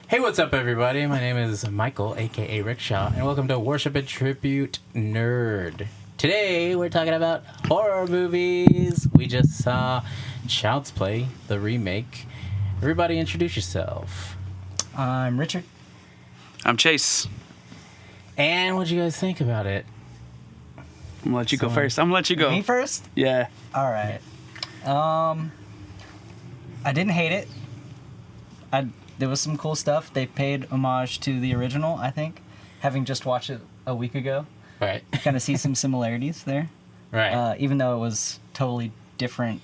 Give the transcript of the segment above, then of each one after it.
Hey, what's up, everybody? My name is Michael, aka Rickshaw, and welcome to Worship and Tribute Nerd. Today, we're talking about horror movies. We just saw Child's Play, the remake. Everybody, introduce yourself. I'm Richard. I'm Chase. And what'd you guys think about it? I'm gonna let you go first. I'm gonna let you go. Me first? Yeah. All right. I didn't hate it. There was some cool stuff. They paid homage to the original, I think, having just watched it a week ago. Right. Kind of see some similarities there. Right. Even though it was totally different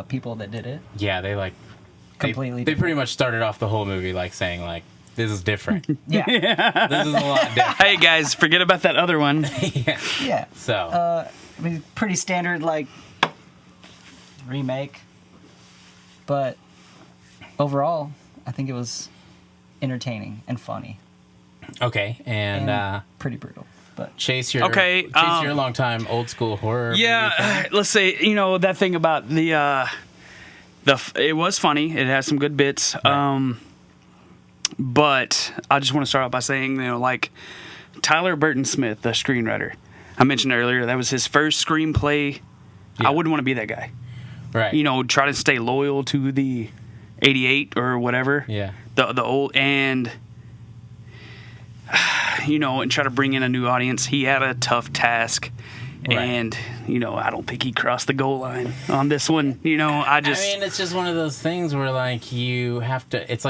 people that did it. Yeah, they Completely They different. pretty much started off the whole movie saying this is different. Yeah. This is a lot different. Hey guys, forget about that other one. Yeah. Yeah. So. I mean, pretty standard, remake. But overall, I think it was entertaining and funny. Okay, and pretty brutal. But Chase, you're Okay, a long time old school horror. movie fan. Yeah, let's say that thing about the it was funny. It has some good bits. Right. But I just want to start off by saying, Tyler Burton Smith, the screenwriter, I mentioned earlier, that was his first screenplay. Yeah. I wouldn't want to be that guy. Right. Try to stay loyal to the 88 or whatever. Yeah. The old, and and try to bring in a new audience. He had a tough task. Right. And, I don't think he crossed the goal line on this one. I mean, it's just one of those things where you have to. It's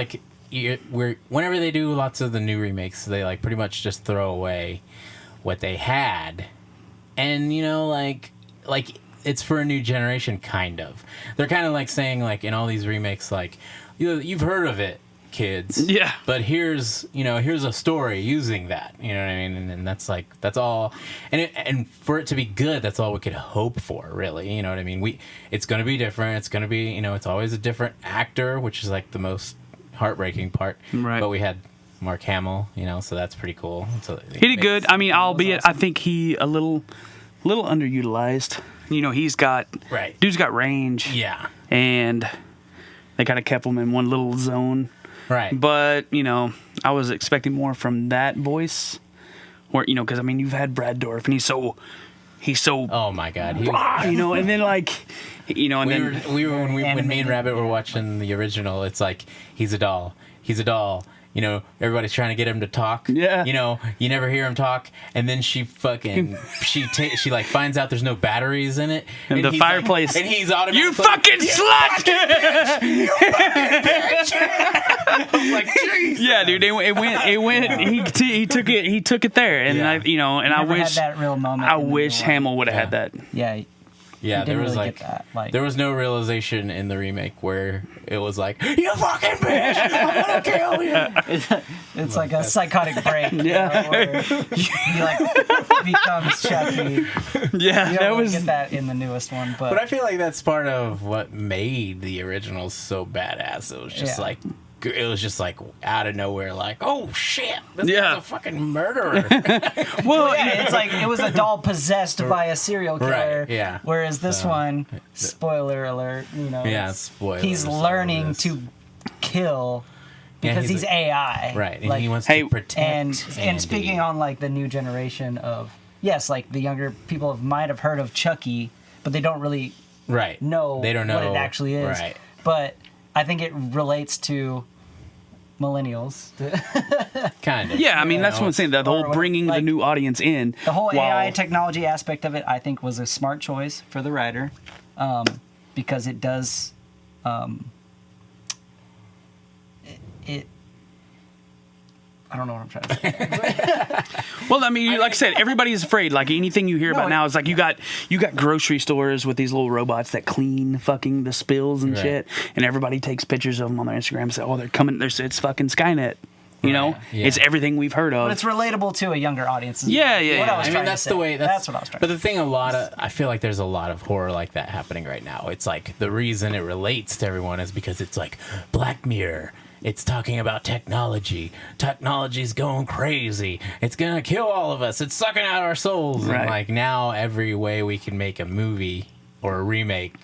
whenever they do lots of the new remakes, they pretty much just throw away what they had, and it's for a new generation, kind of. They're kind of saying in all these remakes, you've heard of it, kids. Yeah. But here's a story using that. You know what I mean? And that's all. And for it to be good, that's all we could hope for, really. You know what I mean? It's going to be different. It's going to be, it's always a different actor, which is the most heartbreaking part. Right. But we had Mark Hamill, so that's pretty cool. So he did good. I mean, albeit awesome. I think he a little underutilized. Dude's got range. Yeah. And they kind of kept him in one little zone. Right. But, I was expecting more from that voice. Or, because, you've had Brad Dourif, and he's so, Oh my God. He and then when me and Rabbit were watching the original, it's he's a doll. He's a doll. Everybody's trying to get him to talk. Yeah. You never hear him talk, and then she finds out there's no batteries in it, and the he's fireplace, and he's automatically, you fucking slut! You fucking bitch! I was like, Jesus. Yeah, dude, it went. He took it there, and Yeah. I wish had that real moment. I wish Hamill would have had that. Yeah. Yeah, there was really get that. there was no realization in the remake where it was you fucking bitch, I'm gonna kill you. It's like a psychotic break. Yeah. Where he becomes Chucky. Yeah, You that don't really was. get that in the newest one, But I feel that's part of what made the original so badass. It was just Yeah. it was just out of nowhere, oh shit, this Yeah. guy's a fucking murderer. Well, yeah, it's it was a doll possessed by a serial killer. Right, yeah. Whereas this So, one, spoiler alert, Yeah, it's- spoilers. he's all learning this. to kill because he's he's AI. Right, and he wants Hey, to protect. And Andy. speaking on the new generation of the younger people might have heard of Chucky, but they don't really right, know they don't know what it actually is. Right. But I think it relates to millennials. Kind of. yeah, that's what I'm saying. The whole Or bringing the new audience in. The whole while- AI technology aspect of it, I think, was a smart choice for the writer, because it does. It. I don't know what I'm trying to say. Well, like I said, everybody's afraid. Anything you hear about now is you got grocery stores with these little robots that clean fucking the spills and Right. shit, and everybody takes pictures of them on their Instagram and say, "Oh, they're coming. It's fucking Skynet." Yeah. It's everything we've heard of. But it's relatable to a younger audience. is Yeah, what I was trying that's to the say. way. That's what I was trying But to the thing, I feel there's a lot of horror like that happening right now. It's the reason it relates to everyone is because it's Black Mirror. It's talking about technology. Technology's going crazy. It's gonna kill all of us. It's sucking out our souls. Right. And now every way we can make a movie or a remake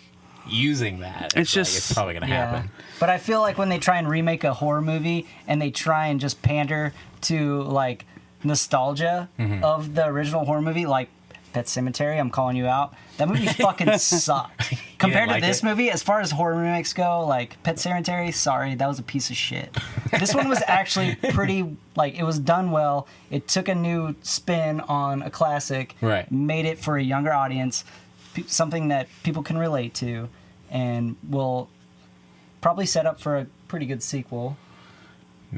using that. It's just- it's probably gonna happen. But I feel like when they try and remake a horror movie and they try and just pander to like nostalgia of the original horror movie, like Pet Sematary, I'm calling you out. That movie fucking sucked. Compared to like this it? movie, as far as horror remakes go, like Pet Sematary, sorry, that was a piece of shit. This one was actually pretty, like, it was done well. It took a new spin on a classic, Right. made it for a younger audience, something that people can relate to, and will probably set up for a pretty good sequel.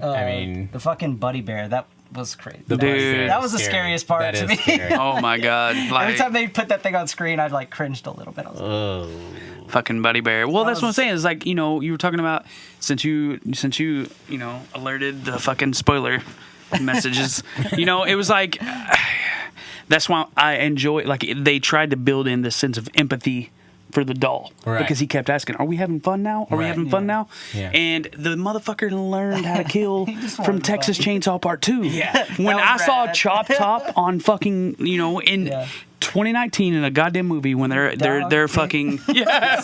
I mean, The fucking Buddy Bear, that was crazy. the That was- Dude. that was the scary. scariest part That to is me. scary. Oh my god! Every Like time they put that thing on screen, I'd like cringed a little bit. I was like, Oh, fucking Buddy Bear. Well, that's what I'm was- saying. Is like you were talking about since you alerted the fucking spoiler messages. It was like that's why I enjoy. Like they tried to build in this sense of empathy for the doll Right. because he kept asking, "Are we having fun now? Are we Right. having fun now?" Yeah. And the motherfucker learned how to kill just from wanted Texas fun. Chainsaw Part 2. Yeah. When That I was saw rad. Chop Top on fucking in. Yeah. 2019 in a goddamn movie when they're Dog. fucking yeah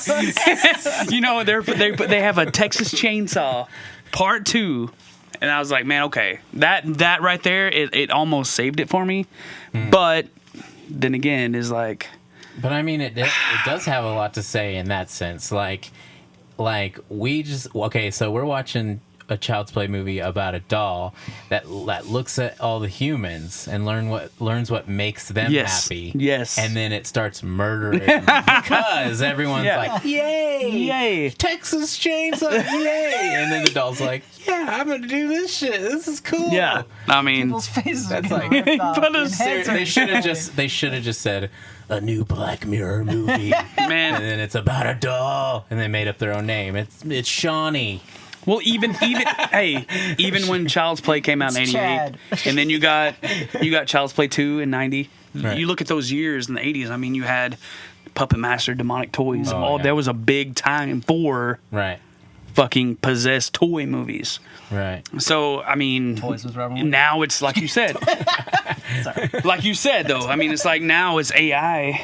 they have a Texas Chainsaw Part 2 and I was like, man, okay, that right there it almost saved it for me. But then again is like, but I mean, it does have a lot to say in that sense. Like we just okay. So we're watching a Child's Play movie about a doll that looks at all the humans and learns what makes them Yes. happy. Yes. And then it starts murdering because everyone's Yeah. like, "Yay, yay. Texas Chainsaw, yay!" And then the doll's like, "Yeah, I'm gonna do this shit. This is cool." Yeah, I mean, people's faces are That's getting like- ripped off, But and it's- heads are- They should have just said a new Black Mirror movie, and man. then it's about a doll, and they made up their own name. It's Shawnee. Well, even when Child's Play came out in It's 88, Chad. and then you got Child's Play 2 in 90. Right. You look at those years in the 80s. I mean, you had Puppet Master, Demonic Toys. Oh, yeah. There was a big time for Right, fucking possessed toy movies. right. So I mean, Toys was Robin Williams. now it's like you said, like you said though. I mean, it's like now it's AI.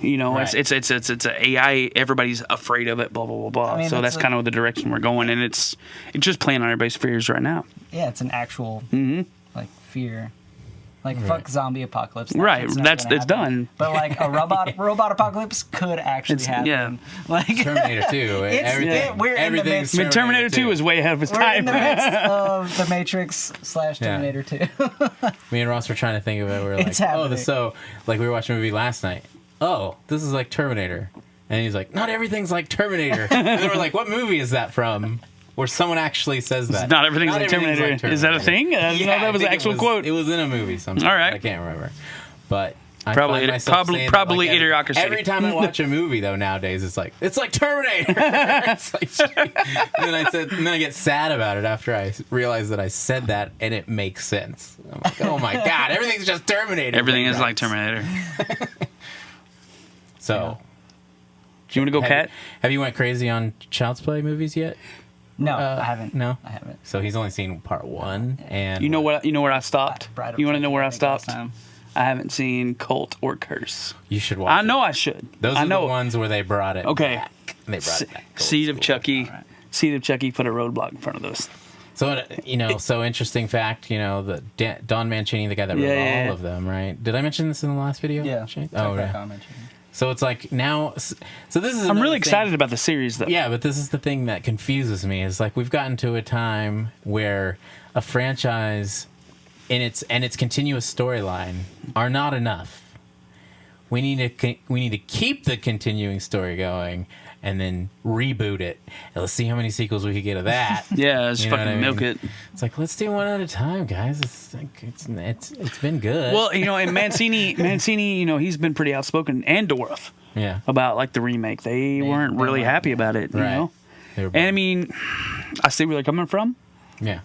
Right. It's a AI. Everybody's afraid of it. Blah blah blah blah. I mean, so that's that's kind of the direction we're going, and it's just playing on everybody's fears right now. Yeah, it's an actual like fear. Like Right. fuck zombie apocalypse. That Right, shit's not that's- gonna it's happen. done. But like a robot apocalypse could actually happen. yeah. Like Terminator 2. we're in the Everything's midst- Terminator 2 is way ahead of its we're in time. the midst of the Matrix / Terminator 2. Me and Ross were trying to think of it. We were like, It's oh, happening. so like we were watching a movie last night. Oh, this is like Terminator, and he's like, not everything's like Terminator. And then we're like, what movie is that from? Where someone actually says that. Not everything's like Terminator. Is that a thing? I didn't know that I was think an actual quote. It was in a movie sometime. All right. I can't remember, but. I Probably- find myself probably- saying that, probably like, Idiocracy. Every time I watch a movie, though, nowadays it's like Terminator. It's like, and then I get sad about it after I realize that I said that, and it makes sense. I'm like, oh my god, everything's just Terminator. Everything is like Right. Terminator. So, Do you want to go cat? have you went crazy on Child's Play movies yet? No, I haven't. No? I haven't. So he's only seen part 1, and You know what? You know where I stopped. Bride of You want to know Chucky, where I I think, last stopped? time. I haven't seen Cult or Curse. You should watch. I it. know I should. Those I are know. the ones where they brought it. Okay. back. They brought it back. old Seed of school. Chucky. Alright. Seed of Chucky put a roadblock in front of those. So so interesting fact. The Don Mancini, the guy that wrote Yeah, yeah, all yeah. of them, right? Did I mention this in the last video? Yeah. Shane? Talk Oh, about yeah. comment. So it's like now. So this is. I'm another really thing. excited about the series, though. Yeah, but this is the thing that confuses me. Is like we've gotten to a time where a franchise, in its continuous storyline, are not enough. We need to keep the continuing story going, and then reboot it. And let's see how many sequels we could get of that. Yeah, just You know fucking what I milk mean? it. It's like let's do one at a time, guys. It's like it's been good. Well, and Mancini, he's been pretty outspoken, and Dorff, yeah, about like the remake. They weren't they really weren't, happy about it, you right. know. They were And I mean, I see where they're coming from. yeah.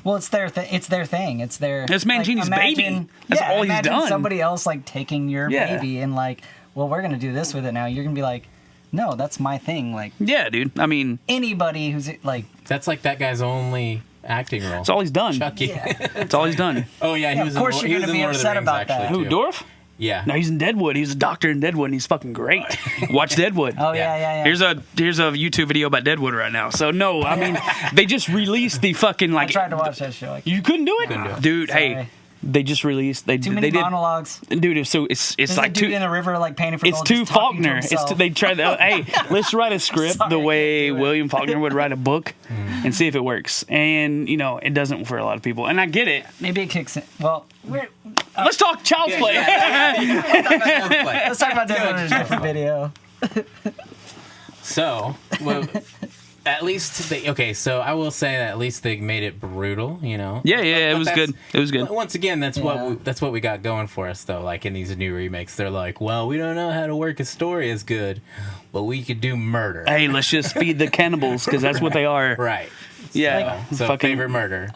Well, it's their it's their thing. It's their. It's Mancini's baby. imagine- That's all he's imagine done. Somebody else like taking your Yeah. baby and like, well, we're gonna do this with it now. You're gonna be like, no, that's my thing. Like Yeah, dude. I mean, anybody who's like, That's like that guy's only acting role. that's all he's done. Chucky. yeah, That's all he's done. Oh yeah, he Yeah, was. of course in, you're he was gonna in be Lord of the upset Rings, about actually, that. Who, too. Dorff? Yeah. No, he's in Deadwood. He's a doctor in Deadwood, and he's fucking great. Watch Deadwood. Oh yeah. Here's a YouTube video about Deadwood right now. So no, I mean they just released the fucking I tried to watch that show. You couldn't do it, Couldn't do it. dude. Sorry. Hey, they just released. Too many they did monologues. dude. It's There's like a dude two. in the river like painting for It's gold, too just talking to Faulkner. It's himself. they tried. Hey, let's write a script Sorry, the I can't way do it. William Faulkner would write a book, and see if it works. And you know, it doesn't for a lot of people. And I get it. Maybe it kicks in. Well, Let's talk child's play. let's talk about that in a different video. So, well, at least so I will say that at least they made it brutal, you know. Yeah, But it was that's- good. It was good. Once again, that's what we got going for us though. Like in these new remakes, they're like, well, we don't know how to work a story as good, but we could do murder. Hey, let's just feed the cannibals because that's what they are. Right. Yeah. So fucking. favorite murder.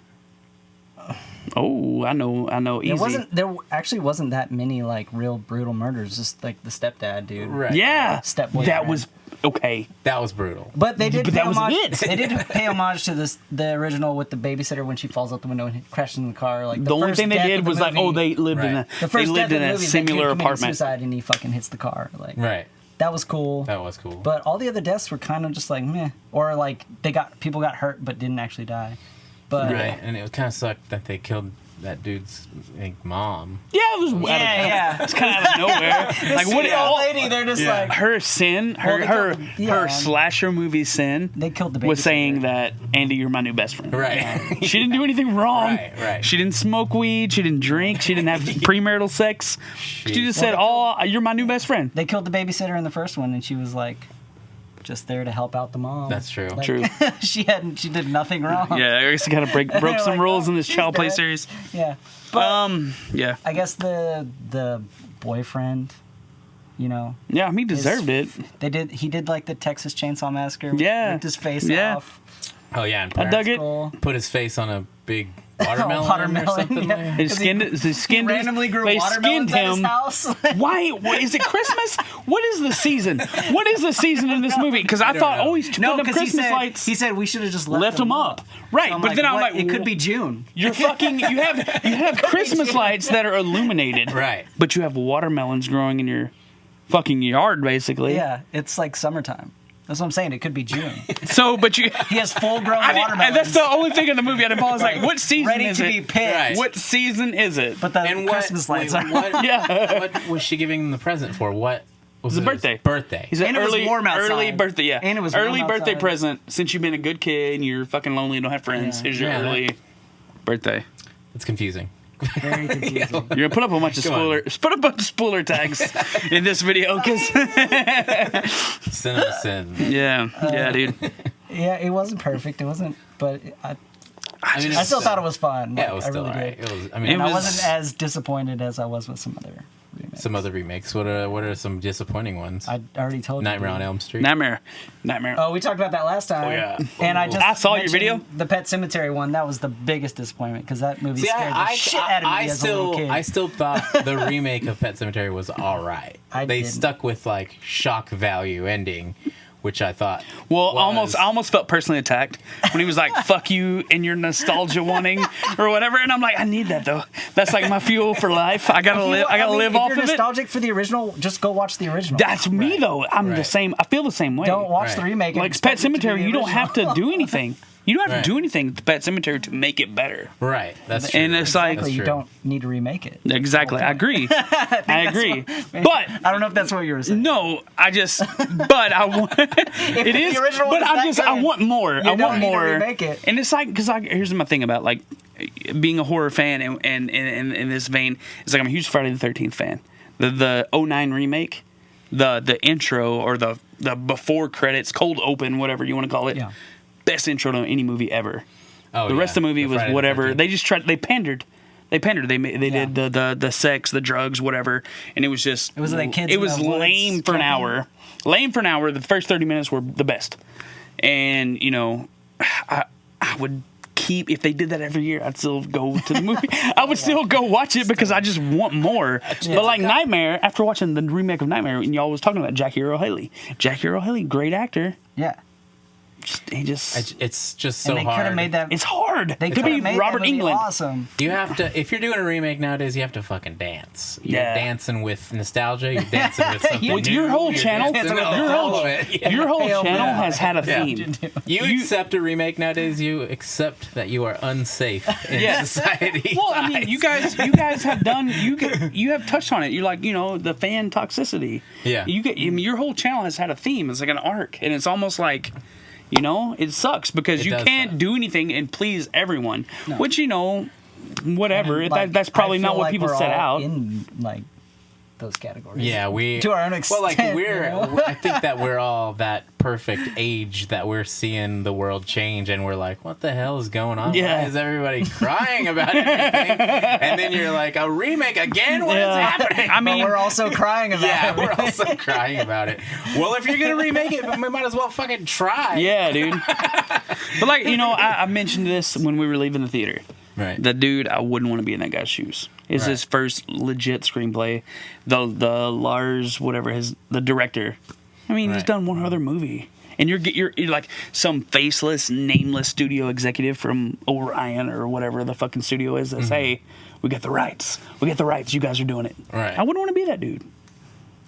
Oh, I know. Easy. There actually wasn't that many like real brutal murders. Just like the stepdad dude. Right. Yeah. Stepboyfriend. That was okay. That was brutal. But they did. But pay that was homage, it. They did pay homage to the original with the babysitter when she falls out the window and crashes in the car. Like The only first thing they death did of the was like, movie- oh, they lived in Right. a the they first lived death in of the a movie, similar that kid committed apartment. suicide and he fucking hits the car. Like Right. that was cool. That was cool. But all the other deaths were kind of just like meh, or like people got hurt but didn't actually die. But right. And it kind of sucked that they killed that dude's mom. Yeah, it was. Yeah. It's kind of out of nowhere. Like what? the old lady, they're just like Her sin, Well, they her killed- yeah. her slasher movie sin they killed the was babysitter. saying that Andy, you're my new best friend. Right. She didn't do anything wrong. Right. She didn't smoke weed. She didn't drink. She didn't have premarital sex. She just said, "Oh, you're my new best friend." They killed the babysitter in the first one, and she was like just there to help out the mom. That's true. Like, True. she did nothing wrong. Yeah, I guess you kind of broke They're some like, rules oh, in this she's child play dead. series. Yeah. But Yeah, I guess the boyfriend, you know, yeah, he deserved it. he did like the Texas Chainsaw Massacre. Yeah. Ripped his face Yeah. off. Oh yeah. And I dug it. Cool. Put his face on a big watermelon, Watermelon, or something. yeah. Like They skinned it. They He skinned it. randomly grew They watermelons skinned at his him. house. Why? What, is it Christmas? What is the season? What is the season in this movie? Because I thought, know. oh, he's putting up Christmas lights. he said we should have just Left them up. Right, So I'm but then I'm what? like, it could be June. You're fucking. You have Christmas lights that are illuminated. Right. But you have watermelons growing in your fucking yard, basically. Yeah, it's like summertime. That's what I'm saying. It could be June. So, but you. He has full-grown And watermelons. that's the only thing in the movie I didn't follow. I was like, what season ready is to it? be picked. Right. What season is it? But the And Christmas lights are. Yeah. What was she giving him the present for? What was It's a it? birthday. Birthday. He's an And it was early, warm outside. early birthday, yeah. And it was early warm birthday outside. present. Since you've been a good kid and you're fucking lonely and don't have friends, Yeah. here's your Yeah, that- early birthday. It's confusing. Very confusing. You're gonna put up a bunch of Come on. spoiler tags in this video because Sin of a sin. yeah, dude. Yeah, it wasn't perfect. It wasn't, but I mean, still thought it was fun. Yeah, it was I still really alright. did. It was. I It mean, And I was- wasn't as disappointed as I was with some other remakes. some other remakes. What are some disappointing ones? I already told Nightmare you. on Elm Street. Nightmare. Oh, we talked about that last time. Oh, yeah. And I just I saw your mentioned video. The Pet Cemetery one. That was the biggest disappointment because that movie See, scared the shit out of me as a little kid. I still thought the remake of Pet Cemetery was all right. I They didn't. stuck with like shock value ending, which I thought. Well, was- I almost felt personally attacked when he was like, "Fuck you" and your nostalgia wanting or whatever, and I'm like, I need that though. That's like my fuel for life. I gotta live. I gotta live if off you're of it. nostalgic for the original, just go watch the original. That's me Right. though. I'm the Right. same. I feel the same way. Don't watch Right. the remake. and Like expect Pet it to be Cemetery, the you don't have to original. do anything. You don't have Right. to do anything with Pet Cemetery to make it better. Right. That's true. And it's like- Exactly, you true. don't need to remake it. Exactly. I agree. I agree. But I don't know if that's what you were saying. no, I just. But I want. It is. the original But was I that just. I good, want more. I don't want need to more. remake it. And it's like because here's my thing about like being a horror fan and in this vein is like I'm a huge Friday the 13th fan. The 09 remake, the intro or the before credits, cold open, whatever you want to call it. Yeah. Best intro to any movie ever. Oh, The rest of the movie was Friday the whatever. 13th. They just tried. They pandered. They did the sex, the drugs, whatever, and it was just. It was like kids It in was the woods lame for an camping. hour. Lame for an hour. The first 30 minutes were the best, and you know, I would keep if they did that every year. I'd still go to the movie. I would still go watch it because I just want more. But like Nightmare, after watching the remake of Nightmare, and y'all was talking about Jackie Earle Haley. Jackie Earle Haley, great actor. Yeah. It's just so and they hard. could have made that. It's hard. They to could be have made Robert that movie Englund. awesome. You have to, if you're doing a remake nowadays, you have to fucking dance. You're Yeah. dancing with nostalgia. You're dancing with something With new. your whole You're channel, dancing with your all whole- of it. Yeah. Your whole Hell channel yeah. has had a Yeah. theme. You accept a remake nowadays. You accept that you are unsafe in Yeah. society. Well, I mean, you guys have done you have touched on it. You're like, the fan toxicity. Yeah. Your whole channel has had a theme. It's like an arc, and it's almost like, it sucks because It you does can't suck. do anything and please everyone. Which whatever. And, like, That's probably I not feel what like people we're set all out. in like those categories. Yeah, we To our own Well, like extent, you know? I think that we're all that perfect age that we're seeing the world change, and we're like, what the hell is going on? Yeah. Why is everybody crying about everything? And then you're like, a remake again? What is happening? I But mean, we're also crying about Yeah, it. we're also crying about it. Well, if you're gonna remake it, we might as well fucking try. yeah, dude. But like, I mentioned this when we were leaving the theater. Right. The dude, I wouldn't want to be in that guy's shoes. It's Right. his first legit screenplay. The Lars, whatever, the director. I mean, he's Right. done one other movie. And you're like some faceless, nameless studio executive from Orion or whatever the fucking studio is that say, we get the rights. We get the rights. You guys are doing it. Right. I wouldn't want to be that dude.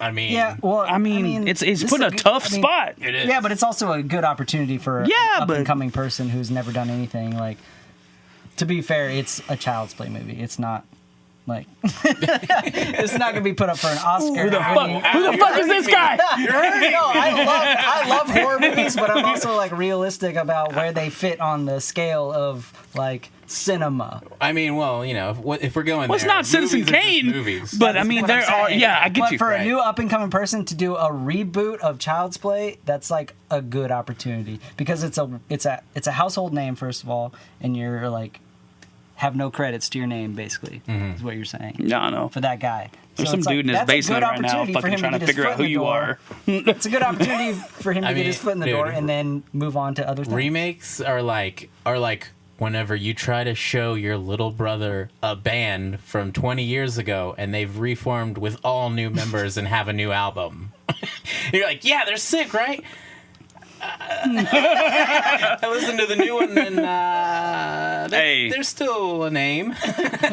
I mean, Yeah, well, I mean, it's this put is a tough I mean, spot. it is. Yeah, but it's also a good opportunity for Yeah, an but- up-and-coming person who's never done anything. Like, to be fair, it's a Child's Play movie. It's not like it's not gonna be put up for an Oscar. Who the fuck is this guy? No, I love horror movies, but I'm also like realistic about where they fit on the scale of like cinema. I mean, well, if we're going Well, it's there, not Citizen movies are just Kane, movies. but I mean, What I'm there are. saying. Yeah, I get but you. for right. a new up-and-coming person to do a reboot of Child's Play, that's like a good opportunity because it's a household name first of all, and you're like have no credits to your name basically is what you're saying No, no. for that guy. There's So some it's dude in his that's a basement good right now, opportunity for fucking him trying to get his figure foot out who in the you door. are. It's a good opportunity for him to I get his mean, foot in the dude, door and then move on to other things. Remakes are like whenever you try to show your little brother a band from 20 years ago and they've reformed with all new members and have a new album. You're like, yeah, they're sick, right? I listened to the new one and there's still a name.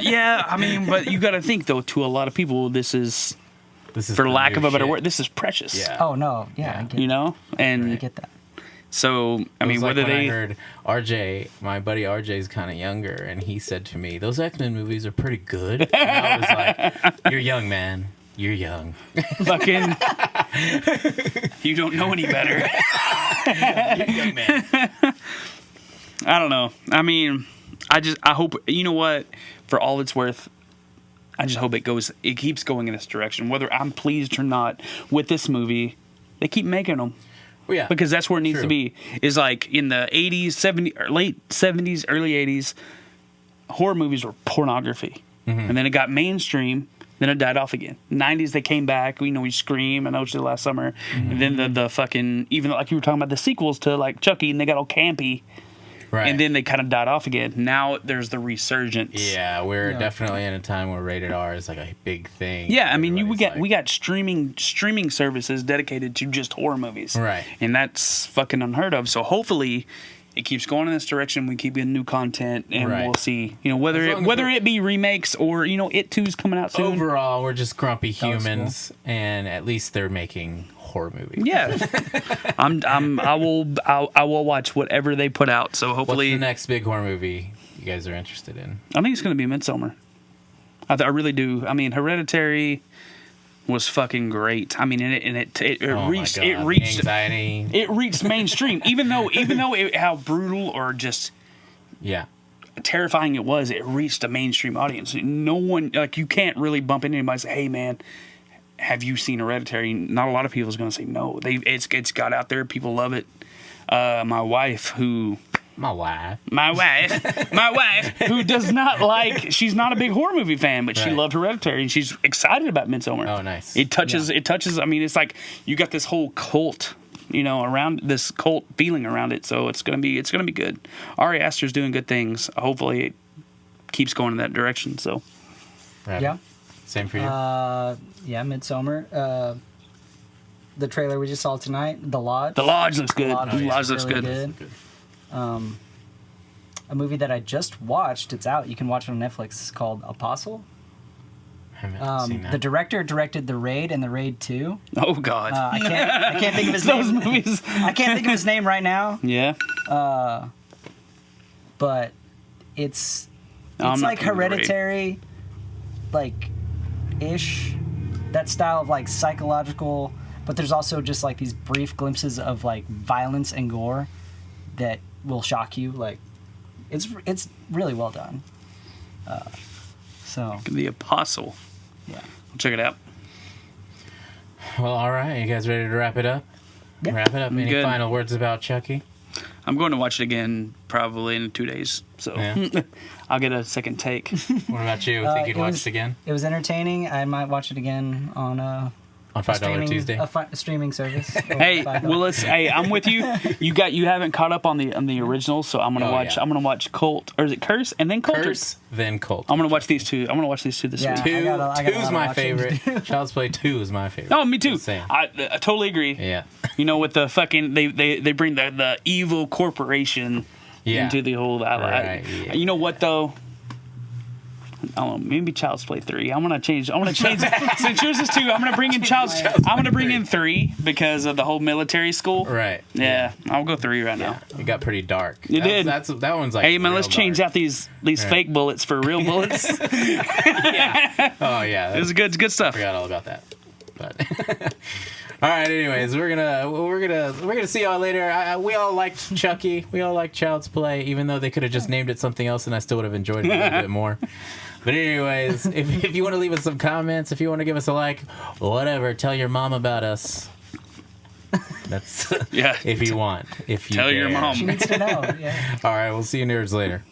Yeah, I mean, but you got to think though. To a lot of people, this is, for the lack new of a better shit. word, this is precious. Yeah. Oh no, yeah, Yeah. I get, You know, I and get that. so I It mean, was like whether when I they heard RJ, my buddy RJ's kind of younger, and he said to me, "Those X-Men movies are pretty good." And I was like, "You're young, man. You're young." fucking, you don't know any better. You're young, man. I don't know. I mean, I hope, you know what, for all it's worth, I just hope it keeps going in this direction. Whether I'm pleased or not with this movie, they keep making them. Well, yeah, Because that's where it needs to True. be. Is like in the 80s, 70s, or late 70s, early 80s, horror movies were pornography. And then it got mainstream. Then it died off again. 90s, they came back. We Scream, I Know What You Did Last Summer. And then the fucking, even like you were talking about the sequels to like Chucky, and they got all campy. right. And then they kind of died off again. Now there's the resurgence. yeah, we're definitely in a time where rated R is like a big thing. Yeah, I mean, Everybody's we got streaming services dedicated to just horror movies. Right. And that's fucking unheard of. So hopefully it keeps going in this direction. We keep getting new content, and Right. we'll see. Whether As long as it be remakes or It 2's coming out soon. Overall, we're just grumpy was humans, and at least they're making horror movies. Yeah, I will watch whatever they put out. So What's hopefully, the next big horror movie you guys are interested in? I think it's going to be Midsommar. I really do. I mean, Hereditary was fucking great. I mean, it Oh reached my God, it reached anxiety. it reached mainstream. even though how brutal or just Yeah. terrifying it was, it reached a mainstream audience. No one, like, you can't really bump into anybody and say, hey man, have you seen Hereditary? Not a lot of people is going to say no. It's got out there. People love it. My wife, who who does not like, she's not a big horror movie fan, but she Right. loved Hereditary, and she's excited about Midsommar. Oh, nice. It touches, I mean, it's like you got this whole cult, around this cult feeling around it. So it's going to be good. Ari Aster's doing good things. Hopefully it keeps going in that direction. So Right. Yeah. Same for you. Yeah, Midsommar. the trailer we just saw tonight, The Lodge. The Lodge looks good. Lodge The Lodge looks looks really good. good. A movie that I just watched. It's out. You can watch it on Netflix. It's called Apostle. Haven't seen that. The director directed The Raid and The Raid 2. Oh God. I can't think of his Those name. movies. I can't think of his name right now. Yeah. But it's No, I'm not like thinking of The Raid. Hereditary, like ish. That style of like psychological, but there's also just like these brief glimpses of like violence and gore that will shock you. Like it's really well done. So The Apostle. yeah. I'll check it out. Well, all right. You guys ready to wrap it up? Yeah. Wrap it up. Any Good. final words about Chucky? I'm going to watch it again probably in 2 days. So Yeah. I'll get a second take. What about you? Think you'd it watch was- it again It was entertaining. I might watch it again on on $5 Tuesday? a streaming service. Hey, $5. Willis. Hey, I'm with you. You haven't caught up on the original, so I'm gonna Oh, watch. yeah. I'm gonna watch Cult, or is it Curse and then Cult? Curse, then Cult. I'm gonna watch these two. I'm gonna watch these two this Yeah. week. Two, I got a lot two's of my watching to favorite. Child's Play 2 is my favorite. Oh, me too. Just saying. I totally agree. Yeah. You know, with the fucking they bring the evil corporation Yeah. into the whole. Right, yeah. You know what though? I don't know, maybe Child's Play 3. I'm gonna change. Since yours is 2, I'm gonna bring in I'm gonna bring in 3 because of the whole military school. Right. Yeah, I'll go 3 right now. It got pretty dark. It did. That one's like. Hey man, real let's change dark. out these fake bullets for real bullets. It Oh yeah. was good stuff. Forgot all about that. But all right. Anyways, we're gonna see y'all later. We all liked Chucky. We all liked Child's Play, even though they could have just named it something else, and I still would have enjoyed it a little bit more. But anyways, if you want to leave us some comments, if you want to give us a like, whatever, tell your mom about us. That's Yeah. if you want. If you Tell your dare. mom. She needs to know. Yeah. All right. We'll see you nerds later.